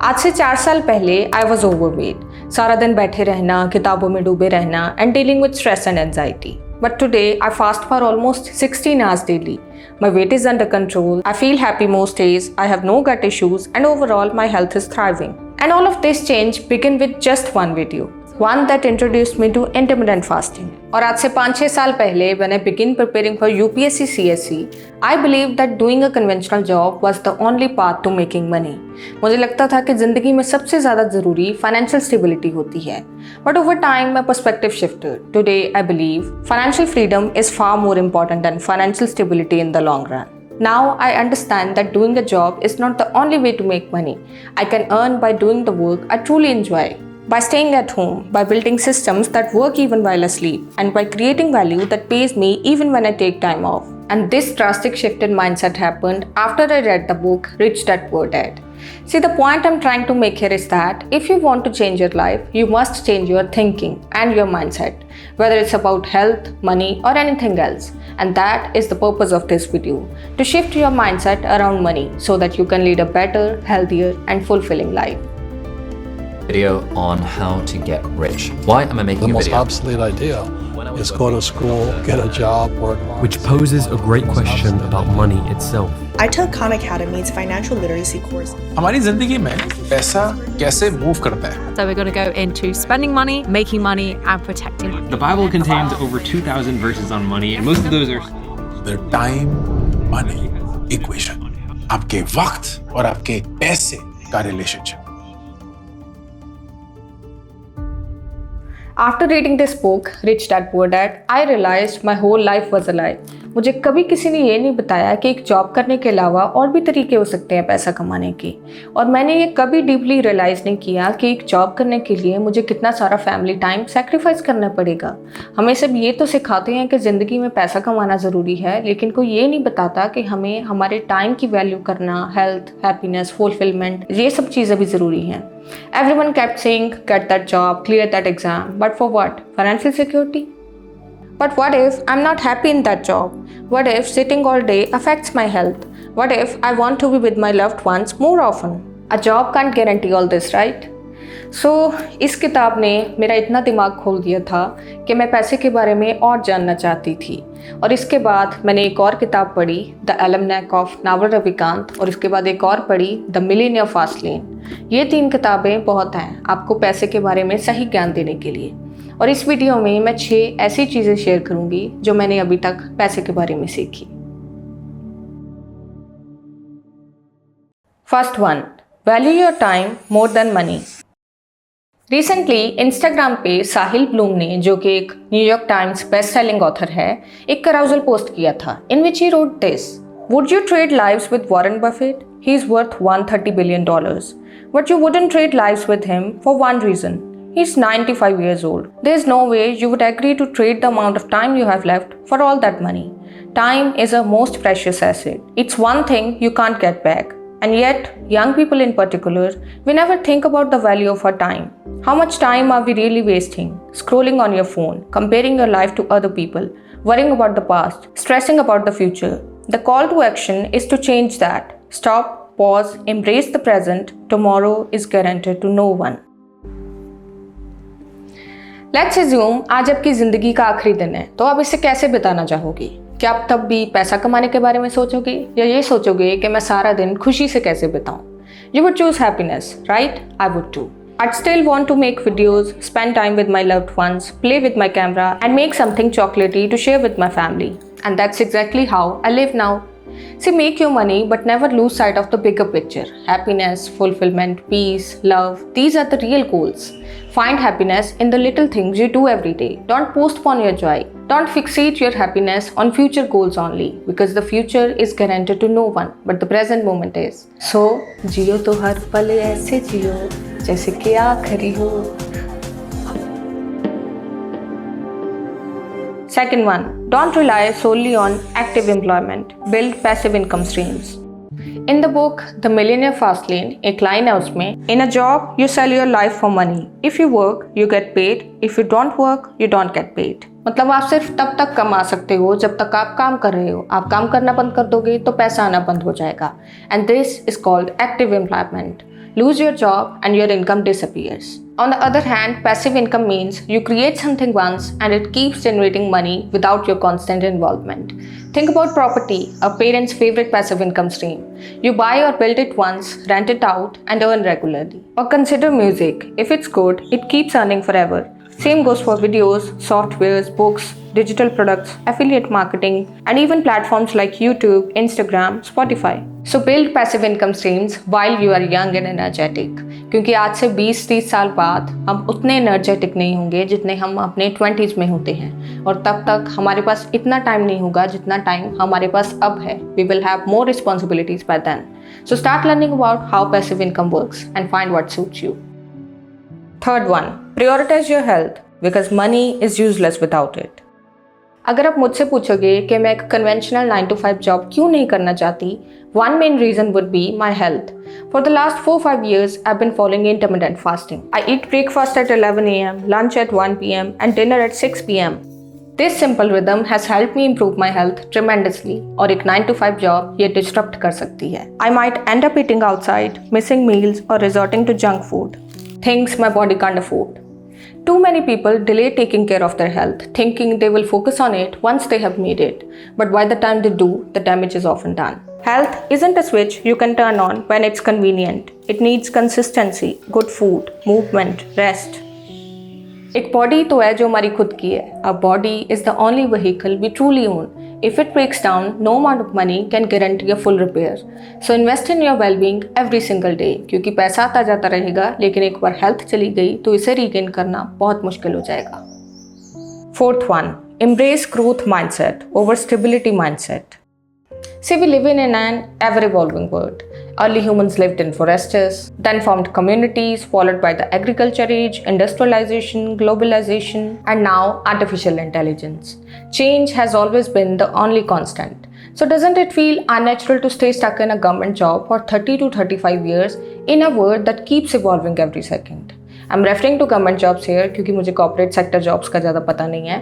आज से 4 साल पहले आई वॉज ओवरवेट, सारा दिन बैठे रहना, किताबों में डूबे रहना and dealing with stress and anxiety. But today I fast for almost 16 hours daily. My weight is under control, I feel happy most days, I have no gut issues and overall my health is thriving. And all of this change began with just one video. One that introduced me to intermittent fasting. और आज से 5-6 साल पहले when I began preparing for UPSC CSE, I believed that doing a conventional job was the only path to making money. मुझे लगता था कि ज़िंदगी में सबसे ज़्यादा ज़रूरी फाइनेंशियल स्टेबिलिटी होती है. But over time, my perspective shifted. Today, I believe financial freedom is far more important than financial stability in the long run. Now I understand that doing a job is not the only way to make money. I can earn by doing the work I truly enjoy. By staying at home, by building systems that work even while asleep, and by creating value that pays me even when I take time off. And this drastic shift in mindset happened after I read the book Rich Dad Poor Dad. See, the point I'm trying to make here is that if you want to change your life, you must change your thinking and your mindset, whether it's about health, money, or anything else. And that is the purpose of this video, to shift your mindset around money so that you can lead a better, healthier, and fulfilling life. Video on how to get rich. Why am I making The a most video? obsolete idea is go to school, get a job, work hard. Which poses a great question about money itself. I took Khan Academy's financial literacy course. हमारी जिंदगी में पैसा कैसे move करता है? So we're going to go into spending money, making money, and protecting money. The Bible contains over 2,000 verses on money, and most of those are The time money equation. आपके वक्त और आपके पैसे का relationship. After reading this book, Rich Dad Poor Dad, I realized my whole life was a lie. मुझे कभी किसी ने ये नहीं बताया कि एक जॉब करने के अलावा और भी तरीके हो सकते हैं पैसा कमाने के. और मैंने ये कभी डीपली रियलाइज़ नहीं किया कि एक जॉब करने के लिए मुझे कितना सारा फैमिली टाइम सेक्रीफाइस करना पड़ेगा. हमें सब ये तो सिखाते हैं कि ज़िंदगी में पैसा कमाना ज़रूरी है, लेकिन कोई ये नहीं बताता कि हमें हमारे टाइम की वैल्यू करना, हेल्थ, हैप्पीनेस, फुलफिलमेंट, ये सब चीज़ें भी ज़रूरी हैं. Everyone kept saying, get that job, clear that exam. But for what? Financial security? But what if I'm not happy in that job? What if sitting all day affects my health? What if I want to be with my loved ones more often? A job can't guarantee all this, right? So, इस किताब ने मेरा इतना दिमाग खोल दिया था कि मैं पैसे के बारे में और जानना चाहती थी. और इसके बाद मैंने एक और किताब पढ़ी, the almanac of novel Ravikant, और इसके बाद एक और पढ़ी, द मिलियनियर फास्ट लेन. ये 3 किताबें बहुत हैं आपको पैसे के बारे में सही ज्ञान देने के लिए. और इस वीडियो में मैं 6 ऐसी चीज़ें शेयर करूँगी जो मैंने अभी तक पैसे के बारे में सीखी. First one, value your time more than money. Recently Instagram पे साहिल ब्लूम ने, जो कि एक New York Times best selling author है, एक कराउजल पोस्ट किया था in which he wrote this: would you trade lives with Warren Buffett? He is worth $130 billion. But you wouldn't trade lives with him for one reason. He's 95 years old. There's no way you would agree to trade the amount of time you have left for all that money. Time is a most precious asset. It's one thing you can't get back. And yet, young people in particular, we never think about the value of our time. How much time are we really wasting? Scrolling on your phone, comparing your life to other people, worrying about the past, stressing about the future. The call to action is to change that. Stop, pause, embrace the present. Tomorrow is guaranteed to no one. Let's assume आज आपकी ज़िंदगी का आखिरी दिन है, तो आप इसे कैसे बिताना चाहोगे? क्या आप तब भी पैसा कमाने के बारे में सोचोगे, या ये सोचोगे कि मैं सारा दिन खुशी से कैसे बिताऊं? You would choose happiness, right? I would too. I'd still want to make videos, spend time with my loved ones, play with my camera, and make something chocolatey to share with my family. And that's exactly how I live now. See, make your money, but never lose sight of the bigger picture. Happiness, fulfillment, peace, love, these are the real goals. Find happiness in the little things you do every day. Don't postpone your joy. Don't fixate your happiness on future goals only, because the future is guaranteed to no one, but the present moment is. So, जियो तो हर पल ऐसे जियो जैसे कि आखिरी हो. Second one, don't rely solely on active employment. Build passive income streams. In the book The Millionaire Fast Lane, एक line है उसमें: In a job, you sell your life for money. If you work, you get paid. If you don't work, you don't get paid. मतलब आप सिर्फ तब तक कमा सकते हो जब तक आप काम कर रहे हो. आप काम करना बंद कर दोगे तो पैसा आना बंद हो जाएगा. And this is called active employment. lose your job, and your income disappears. On the other hand, passive income means you create something once and it keeps generating money without your constant involvement. Think about property, a parent's favorite passive income stream. You buy or build it once, rent it out, and earn regularly. Or consider music. If it's good, it keeps earning forever. Same goes for videos, softwares, books, digital products, affiliate marketing, and even platforms like YouTube, Instagram, Spotify. So build passive income streams while you are young and energetic. क्योंकि आज से 20-30 साल बाद हम उतने energetic नहीं होंगे जितने हम अपने 20s में होते हैं, और तब तक हमारे पास इतना टाइम नहीं होगा जितना टाइम हमारे पास अब है. We will have more responsibilities by then. So start learning about how passive income works and find what suits you. Third one, prioritize your health because money is useless without it. अगर आप मुझसे पूछोगे कि मैं एक conventional 9 to 5 job क्यों नहीं करना चाहती, one main reason would be my health. For the last 4-5 years, I've been following intermittent fasting. I eat breakfast at 11 a.m., lunch at 1 p.m. and dinner at 6 p.m. This simple rhythm has helped me improve my health tremendously. और एक 9 to 5 job ये disrupt कर सकती है. I might end up eating outside, missing meals or resorting to junk food, things my body can't afford. Too many people delay taking care of their health, thinking they will focus on it once they have made it. But by the time they do, the damage is often done. Health isn't a switch you can turn on when it's convenient. It needs consistency, good food, movement, rest. एक body तो है जो हमारी खुद की है. A body is the only vehicle we truly own. If it breaks down, no amount of money can guarantee a full repair. So invest in your well-being every single day. क्योंकि पैसा आता जाता रहेगा, लेकिन एक बार हेल्थ चली गई तो इसे रीगेन करना बहुत मुश्किल हो जाएगा. Fourth one, embrace growth mindset over stability mindset. See, we live in an ever-evolving world. Early humans lived in forests, then formed communities, followed by the agriculture age, industrialization, globalization, and now artificial intelligence. Change has always been the only constant. So doesn't it feel unnatural to stay stuck in a government job for 30 to 35 years in a world that keeps evolving every second? I'm referring to government jobs here क्योंकि मुझे corporate sector jobs का ज़्यादा पता नहीं है.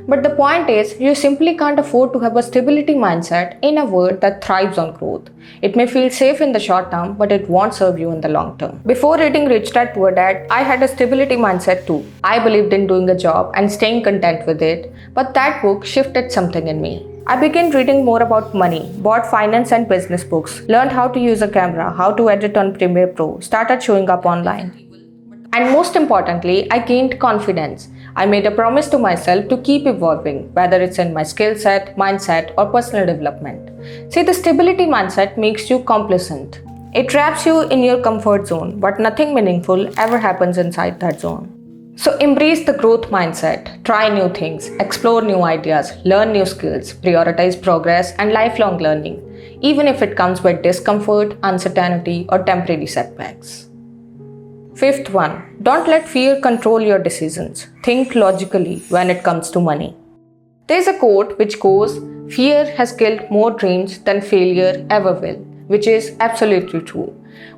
But the point is, you simply can't afford to have a stability mindset in a world that thrives on growth. It may feel safe in the short term, but it won't serve you in the long term. Before reading Rich Dad Poor Dad, I had a stability mindset too. I believed in doing a job and staying content with it, but that book shifted something in me. I began reading more about money, bought finance and business books, learned how to use a camera, how to edit on Premiere Pro, started showing up online. And most importantly, I gained confidence. I made a promise to myself to keep evolving, whether it's in my skill set, mindset, or personal development. See, the stability mindset makes you complacent. It traps you in your comfort zone, but nothing meaningful ever happens inside that zone. So embrace the growth mindset. Try new things, explore new ideas, learn new skills, prioritize progress and lifelong learning, even if it comes with discomfort, uncertainty, or temporary setbacks. Fifth one, don't let fear control your decisions. Think logically when it comes to money. There's a quote which goes, "Fear has killed more dreams than failure ever will," which is absolutely true.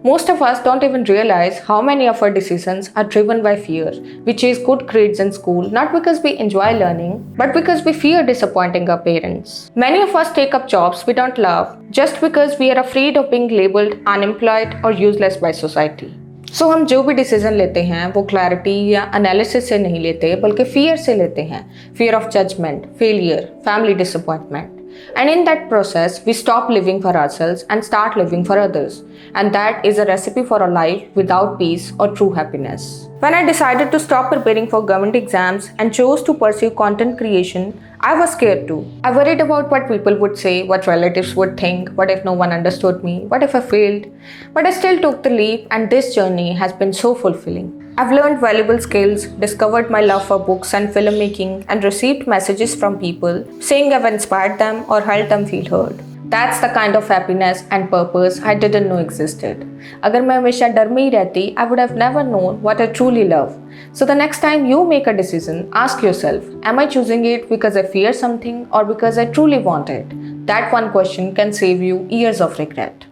Most of us don't even realize how many of our decisions are driven by fear. We chase good grades in school not because we enjoy learning, but because we fear disappointing our parents. Many of us take up jobs we don't love just because we are afraid of being labeled unemployed or useless by society. So हम जो भी decision लेते हैं वो clarity या analysis से नहीं लेते बल्कि फियर से लेते हैं. Fear of judgement, failure, family disappointment. And in that process, we stop living for ourselves and start living for others. And that is a recipe for a life without peace or true happiness. When I decided to stop preparing for government exams and chose to pursue content creation, I was scared too. I worried about what people would say, what relatives would think, what if no one understood me, what if I failed. But I still took the leap, and this journey has been so fulfilling. I've learned valuable skills, discovered my love for books and filmmaking, and received messages from people saying I've inspired them or helped them feel heard. That's the kind of happiness and purpose I didn't know existed. अगर मैं हमेशा डर में ही रहती, I would have never known what I truly love. So the next time you make a decision, ask yourself, am I choosing it because I fear something or because I truly want it? That one question can save you years of regret.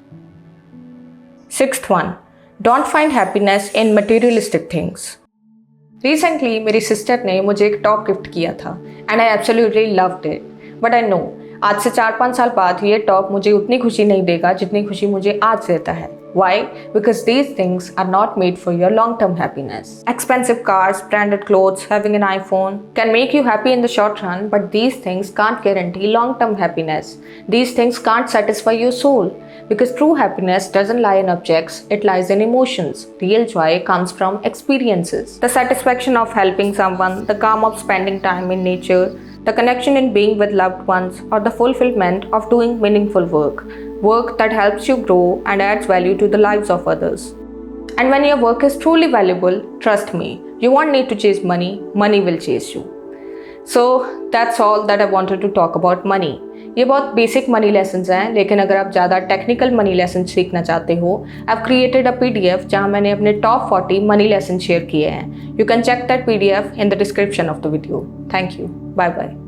Sixth one, don't find happiness in materialistic things. Recently, मेरी sister ने मुझे एक top gift किया था and I absolutely loved it. But I know, आज से 4-5 साल बाद ये टॉप मुझे उतनी खुशी नहीं देगा जितनी खुशी मुझे आज देता है. Why? Because these things are not made for your long-term happiness. Expensive cars, branded clothes, having an iPhone can make you happy in the short run, but these things can't guarantee long-term happiness. These things can't satisfy your soul. Because true happiness doesn't lie in objects, it lies in emotions. Real joy comes from experiences. The satisfaction of helping someone, the calm of spending time in nature, the connection in being with loved ones, or the fulfillment of doing meaningful work. Work that helps you grow and adds value to the lives of others. And when your work is truly valuable, trust me, you won't need to chase money, money will chase you. So that's all that I wanted to talk about money. ये बहुत basic money lessons हैं, लेकिन अगर आप ज़्यादा technical money lesson सीखना चाहते हो, I've created a PDF जहाँ मैंने अपने टॉप 40 मनी लेसन शेयर किए हैं. You can check that PDF in the description of the video. Thank you. Bye bye.